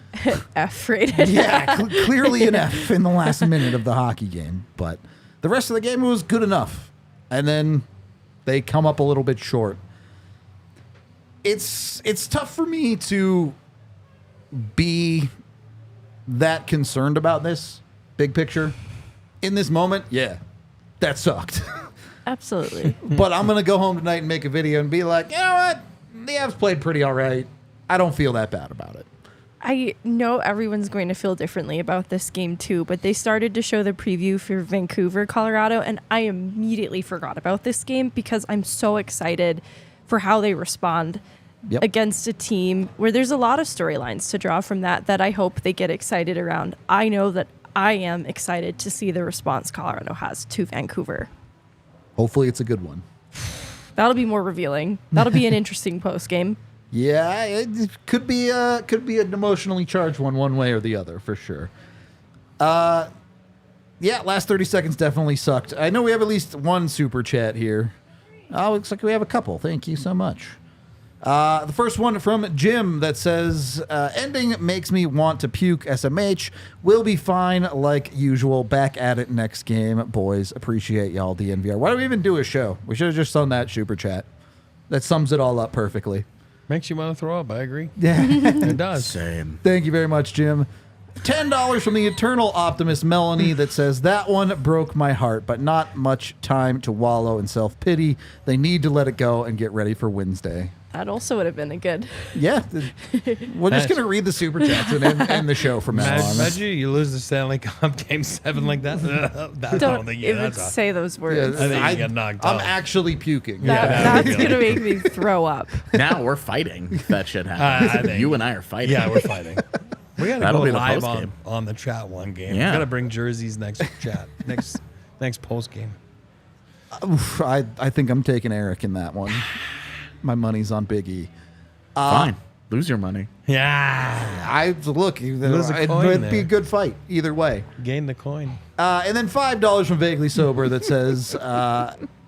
F rated. Yeah, clearly an F in the last minute of the hockey game. But the rest of the game was good enough. And then they come up a little bit short. It's tough for me to be that concerned about this big picture. In this moment, yeah, that sucked. Absolutely. But I'm going to go home tonight and make a video and be like, you know what? The Avs played pretty all right. I don't feel that bad about it. I know everyone's going to feel differently about this game too, but they started to show the preview for Vancouver, Colorado, and I immediately forgot about this game because I'm so excited for how they respond against a team where there's a lot of storylines to draw from that I hope they get excited around. I know that I am excited to see the response Colorado has to Vancouver. Hopefully it's a good one. That'll be more revealing. That'll be an interesting post game. Yeah, it could be an emotionally charged one way or the other for sure. Yeah, last 30 seconds definitely sucked. I know we have at least one super chat here. Oh, looks like we have a couple. Thank you so much. The first one from Jim that says, ending makes me want to puke. SMH. Will be fine like usual. Back at it next game. Boys, appreciate y'all, DNVR. Why do we even do a show? We should have just done that super chat. That sums it all up perfectly. Makes you want to throw up. I agree. Yeah, It does. Same. Thank you very much, Jim. $10 from the eternal optimist Melanie that says, that one broke my heart, but not much time to wallow in self-pity. They need to let it go and get ready for Wednesday. That also would have been a good. Yeah. We're just going to read the super chats and end the show from now on. Imagine you lose the Stanley Cup Game 7 like that. Don't even say those words. Yeah, I think you get knocked I'm out. actually puking. That's going to make me throw up. Now we're fighting if that shit happens. I think- You and I are fighting. Yeah, we're fighting. We got to That'll go be the live post-game. on the chat one game. Yeah. We got to bring jerseys next chat. Next post game. Oof, I think I'm taking Eric in that one. My money's on Big E. Fine. Lose your money. Yeah. Look, There's a coin it'd be there. a good fight either way. Gain the coin. And then $5 from Vaguely Sober that says,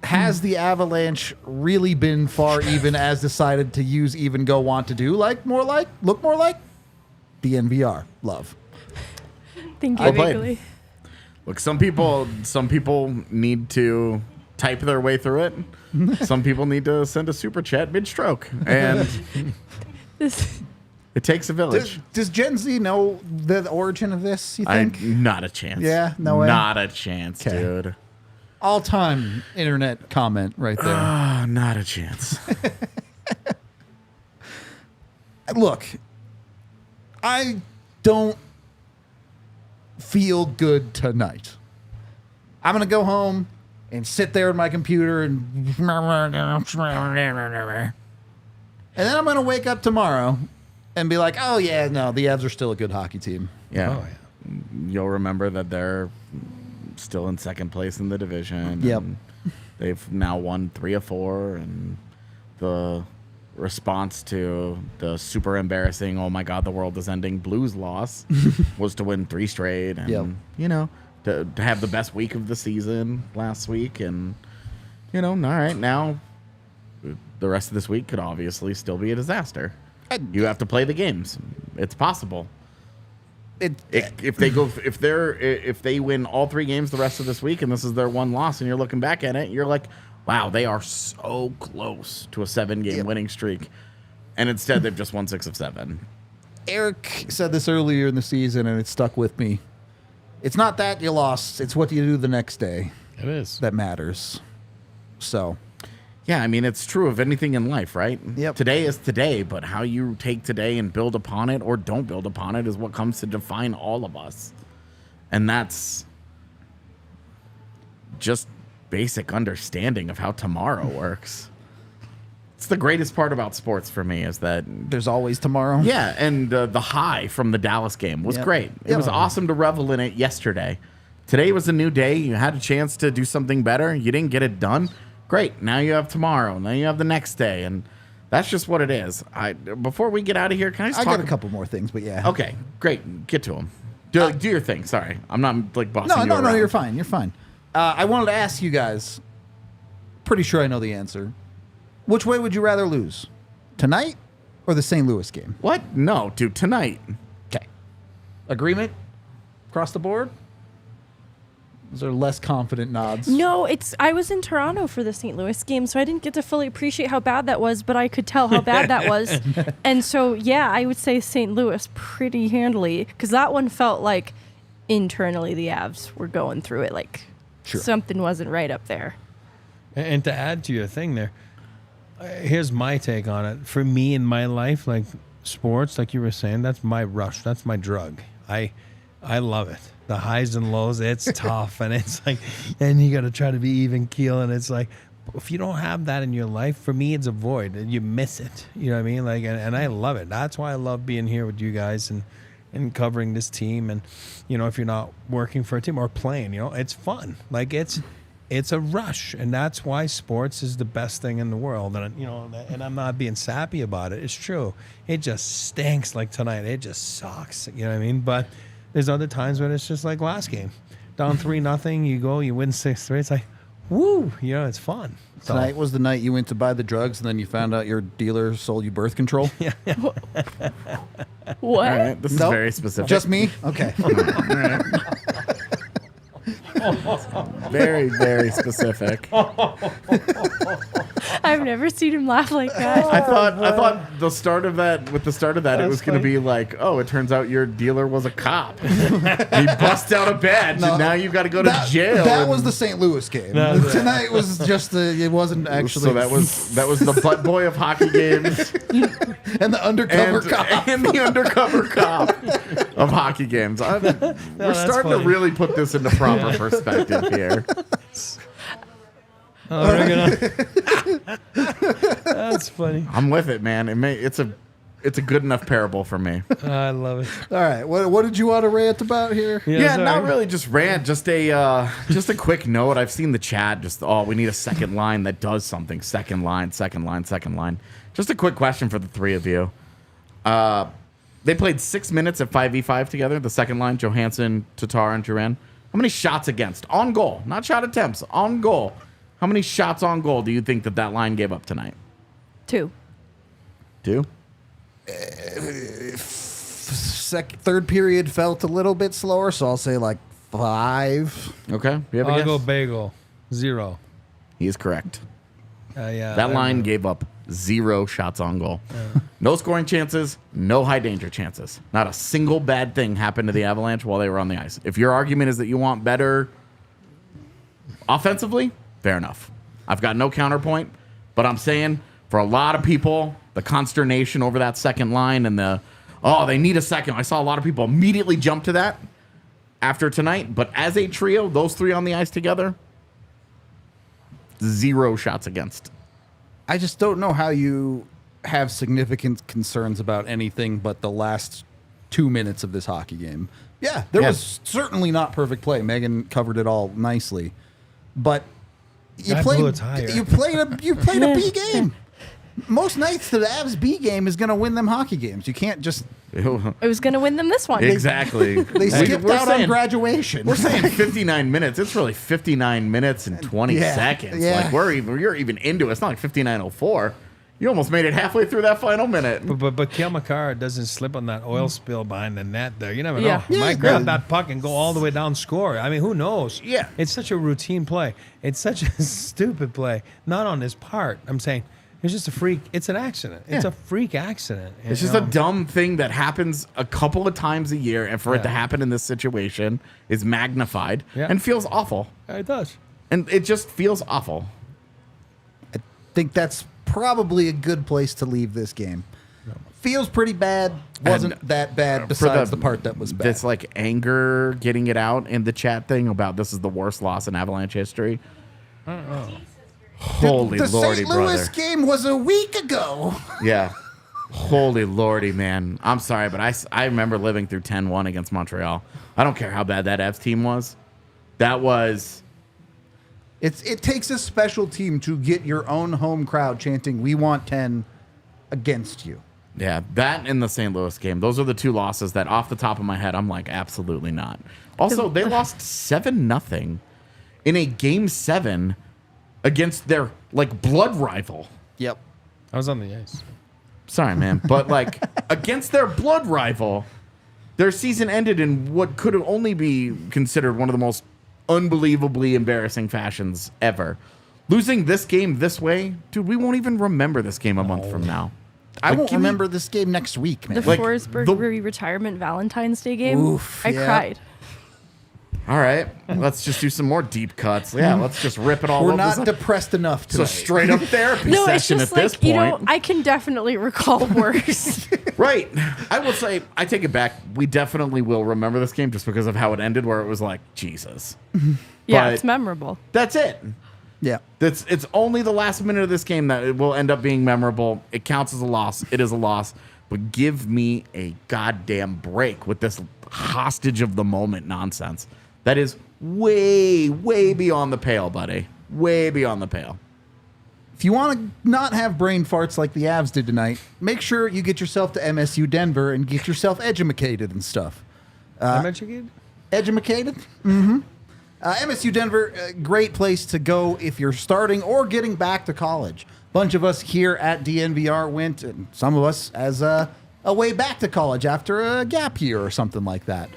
has the Avalanche really been far even as decided to use even go want to do? Look more like DNVR. Love. Thank you, Well played. Vaguely. Look, some people need to type their way through it. Some people need to send a super chat mid-stroke. And it takes a village. Does Gen Z know the origin of this, you think? Not a chance. Yeah? No way? Not a chance, 'Kay. dude. All-time internet comment right there. Not a chance. Look, I don't feel good tonight. I'm going to go home and sit there at my computer and then I'm going to wake up tomorrow and be like, oh, yeah, no, the Avs are still a good hockey team. Yeah. Oh, yeah. You'll remember that they're still in second place in the division. Yep. And they've now won 3 of 4, and the response to the super embarrassing, oh my God, the world is ending Blues loss was to win 3 straight and, to have the best week of the season last week. And, all right, now the rest of this week could obviously still be a disaster. You have to play the games. It's possible. If they win all 3 games the rest of this week and this is their one loss and you're looking back at it, you're like, wow, they are so close to a 7-game winning streak. And instead, they've just won 6 of 7. Eric said this earlier in the season, and it stuck with me. It's not that you lost. It's what you do the next day. It is. That matters. So. Yeah, I mean, it's true of anything in life, right? Yep. Today is today, but how you take today and build upon it or don't build upon it is what comes to define all of us. And that's just basic understanding of how tomorrow works. It's the greatest part about sports for me is that there's always tomorrow. Yeah, and the high from the Dallas game was great. It was awesome to revel in it yesterday. Today was a new day. You had a chance to do something better. You didn't get it done. Great. Now you have tomorrow. Now you have the next day, and that's just what it is. Before we get out of here, can I just talk? I got a couple more things, but yeah. Okay, great. Get to them. Do your thing. Sorry, I'm not like bossing you around. No, you're fine. You're fine. I wanted to ask you guys, pretty sure I know the answer. Which way would you rather lose? Tonight or the St. Louis game? What? No, dude, tonight. Okay. Agreement? Across the board? Those are less confident nods. No, I was in Toronto for the St. Louis game, so I didn't get to fully appreciate how bad that was, but I could tell how bad that was. And so, yeah, I would say St. Louis pretty handily, because that one felt like internally the Avs were going through it, like something wasn't right up there. And to add to your thing there, here's my take on it. For me in my life, like sports, like you were saying, that's my rush. That's my drug. I love it. The highs and lows, it's tough. And it's like, and you got to try to be even keel. And it's like, if you don't have that in your life, for me, it's a void. And you miss it. You know what I mean? Like, and I love it. That's why I love being here with you guys and covering this team. And, if you're not working for a team or playing, it's fun. Like, it's a rush, and that's why sports is the best thing in the world. And and I'm not being sappy about it. It's true. It just stinks like tonight. It just sucks. You know what I mean? But there's other times when it's just like last game, down 3-0. You go, you win 6-3. It's like, woo! It's fun. So, tonight was the night you went to buy the drugs, and then you found out your dealer sold you birth control. Yeah. What? All right, this is very specific. Just me? Okay. All right. Very, very specific. I've never seen him laugh like that. I thought the start of that it was going to be like, oh, it turns out your dealer was a cop. He bust out a badge, and now you've got to go to jail. That was the St. Louis game. Tonight was just it wasn't actually. So that was the butt boy of hockey games and the undercover cop and the undercover cop of hockey games. We're starting to really put this into proper perspective here. That's funny. I'm with it, man. It's a good enough parable for me. I love it. All right, what did you want to rant about here? Yeah, not really just rant, just a quick note. I've seen the chat. We need a second line that does something. Second line. Just a quick question for the three of you. They played 6 minutes at 5v5 together. The second line, Johansson, Tatar, and Duran. How many shots against? On goal. Not shot attempts. On goal. How many shots on goal do you think that line gave up tonight? 2. 2? Third period felt a little bit slower, so I'll say like 5. Okay. You have a I'll guess? go bagel. 0. He is correct. Yeah. That line gave up 0 shots on goal. No scoring chances, no high danger chances. Not a single bad thing happened to the Avalanche while they were on the ice. If your argument is that you want better offensively, fair enough. I've got no counterpoint, but I'm saying for a lot of people, the consternation over that second line and they need a second. I saw a lot of people immediately jump to that after tonight, but as a trio, those 3 on the ice together, 0 shots against. I just don't know how you have significant concerns about anything but the last 2 minutes of this hockey game. Yeah, there was certainly not perfect play. Megan covered it all nicely, but you played a B game. Most nights the Avs B game is going to win them hockey games. You can't just... It was going to win them this one. Exactly. They skipped out on graduation. We're saying 59 minutes. It's really 59 minutes and 20 seconds. Yeah. Like you're even into it. It's not like 59:04. You almost made it halfway through that final minute. But Cale Makar doesn't slip on that oil spill behind the net there. You never know. Yeah. He might grab that puck and go all the way down, score. I mean, who knows? Yeah. It's such a routine play. It's such a stupid play. Not on his part. I'm saying it's just a freak. It's an accident. It's a freak accident. It's just a dumb thing that happens a couple of times a year, and for it to happen in this situation is magnified and feels awful. It does. And it just feels awful. I think that's probably a good place to leave this game. Feels pretty bad. Wasn't that bad besides the part that was bad. This like anger getting it out in the chat thing about this is the worst loss in Avalanche history. Holy the lordy, St. Louis brother. game was a week ago. Yeah. Holy lordy, man. I'm sorry, but I remember living through 10-1 against Montreal. I don't care how bad that Avs team was. That was... It takes a special team to get your own home crowd chanting, "We want 10" against you. Yeah, that and the St. Louis game. Those are the two losses that off the top of my head, I'm like, absolutely not. Also, they lost 7-0 in a Game 7 against their, like, blood rival. Yep. I was on the ice. Sorry, man. But, like, against their blood rival, their season ended in what could only be considered one of the most unbelievably embarrassing fashions ever. Losing this game this way, dude, we won't even remember this game a month from now. I Like, won't give me- remember this game next week, man. The Like, Forsberg the- retirement Valentine's Day game. Oof, I yeah. cried. All right, let's just do some more deep cuts. Yeah, let's just rip it all We're over. not the- depressed enough It's a to straight up therapy No, it's session just at this like, point. you know, I can definitely recall worse. Right. I will say, I take it back. We definitely will remember this game just because of how it ended, where it was like, Jesus. Yeah, But- it's memorable. That's it. Yeah. It's only the last minute of this game that it will end up being memorable. It counts as a loss. It is a loss. But give me a goddamn break with this hostage of the moment nonsense. That is way, way beyond the pale, buddy. Way beyond the pale. If you want to not have brain farts like the Avs did tonight, make sure you get yourself to MSU Denver and get yourself edumacated and stuff. Edumacated? Edumacated? Mm-hmm. MSU Denver, great place to go if you're starting or getting back to college. Bunch of us here at DNVR went, and some of us as a way back to college after a gap year or something like that.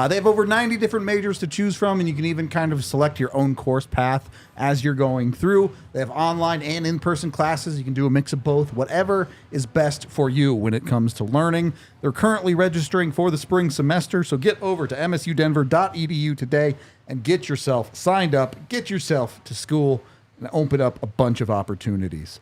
They have over 90 different majors to choose from, and you can even kind of select your own course path as you're going through. They have online and in-person classes. You can do a mix of both, whatever is best for you when it comes to learning. They're currently registering for the spring semester, so get over to msudenver.edu today and get yourself signed up, get yourself to school, and open up a bunch of opportunities.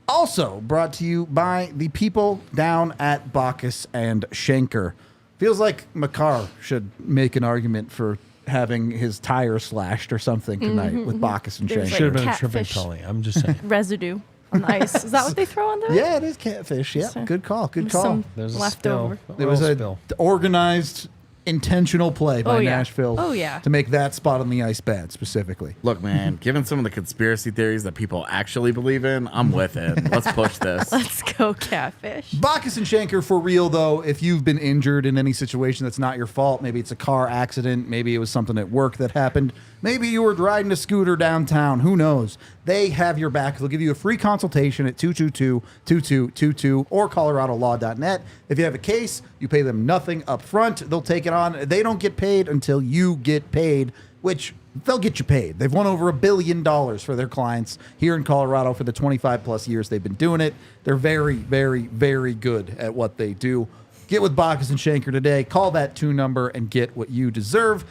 Also brought to you by the people down at Bacchus and Schenker. Feels like Makar should make an argument for having his tire slashed or something tonight with Bacchus and There's Schenker. like Should have been a tripping catfish. Tully. I'm just saying. Residue on the ice. Is that what they throw on there? Yeah, it is catfish. Yeah, So- good call. Good call. Some There's a leftover. spill. There was Oil a spill. organized, intentional play by Oh, yeah. Nashville Oh, yeah. to make that spot on the ice bad specifically. Look, man, given some of the conspiracy theories that people actually believe in, I'm with it. Let's push this. Let's go catfish. Bacchus and Schenker, for real, though, if you've been injured in any situation that's not your fault, maybe it's a car accident, maybe it was something at work that happened, maybe you were riding a scooter downtown, who knows? They have your back. They'll give you a free consultation at 222-2222 or coloradolaw.net. If you have a case, you pay them nothing up front. They'll take it on. They don't get paid until you get paid, which they'll get you paid. They've won over $1 billion for their clients here in Colorado for the 25 plus years they've been doing it. They're very, very, very good at what they do. Get with Bacchus and Schenker today. Call that 2 number and get what you deserve.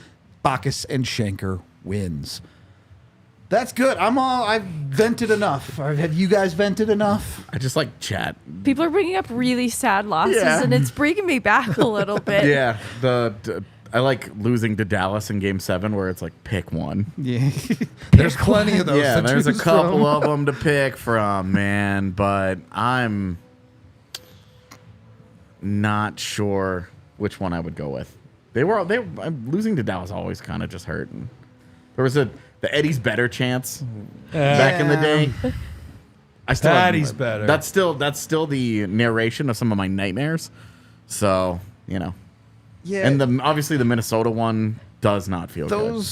Bacchus and Schenker wins. That's good. I've vented enough. Have you guys vented enough? I just like chat. People are bringing up really sad losses, Yeah. and it's bringing me back a little bit. Yeah, I like losing to Dallas in Game 7 where it's like pick one. Yeah. There's plenty of those. Yeah, to there's a choose couple from. of them to pick from, man, but I'm not sure which one I would go with. Losing to Dallas always kind of just hurt. And there was the Eddie's better chance back in the day. I still Patty's better. That's still the narration of some of my nightmares. So, Yeah. And obviously the Minnesota one does not feel good.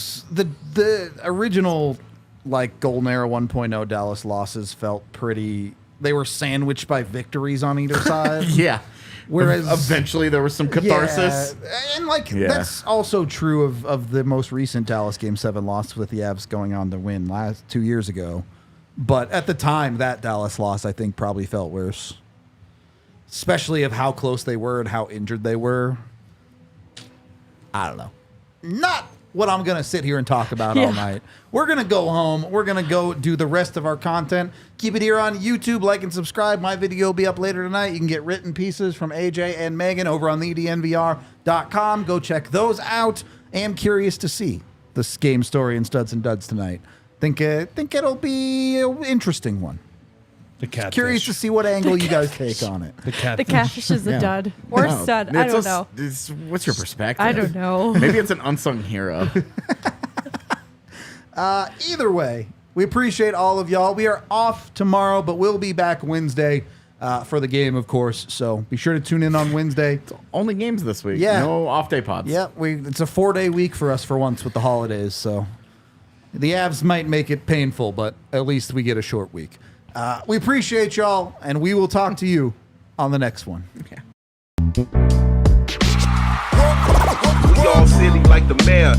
The original like Golden Era 1.0 Dallas losses felt pretty. They were sandwiched by victories on either side. Yeah. Whereas eventually there was some catharsis. Yeah, and that's also true of the most recent Dallas Game 7 loss with the Avs going on to win 2 years ago. But at the time, that Dallas loss I think probably felt worse, especially of how close they were and how injured they were. I don't know. Not what I'm going to sit here and talk about all night. We're going to go home. We're going to go do the rest of our content. Keep it here on YouTube. Like and subscribe. My video will be up later tonight. You can get written pieces from AJ and Megan over on the DNVR.com. Go check those out. I am curious to see this game story in Studs and Duds tonight. Think it'll be an interesting one. The catfish. Curious to see what angle you guys take on it. The catfish. The catfish is a dud or No, stud. I don't know. What's your perspective? I don't know. Maybe it's an unsung hero. Either way, we appreciate all of y'all. We are off tomorrow, but we'll be back Wednesday for the game, of course. So be sure to tune in on Wednesday. Only games this week. Yeah. No off day pods. Yeah, it's a 4-day week for us for once with the holidays. So the Avs might make it painful, but at least we get a short week. We appreciate y'all, and we will talk to you on the next one. Okay. We all silly like the mayor.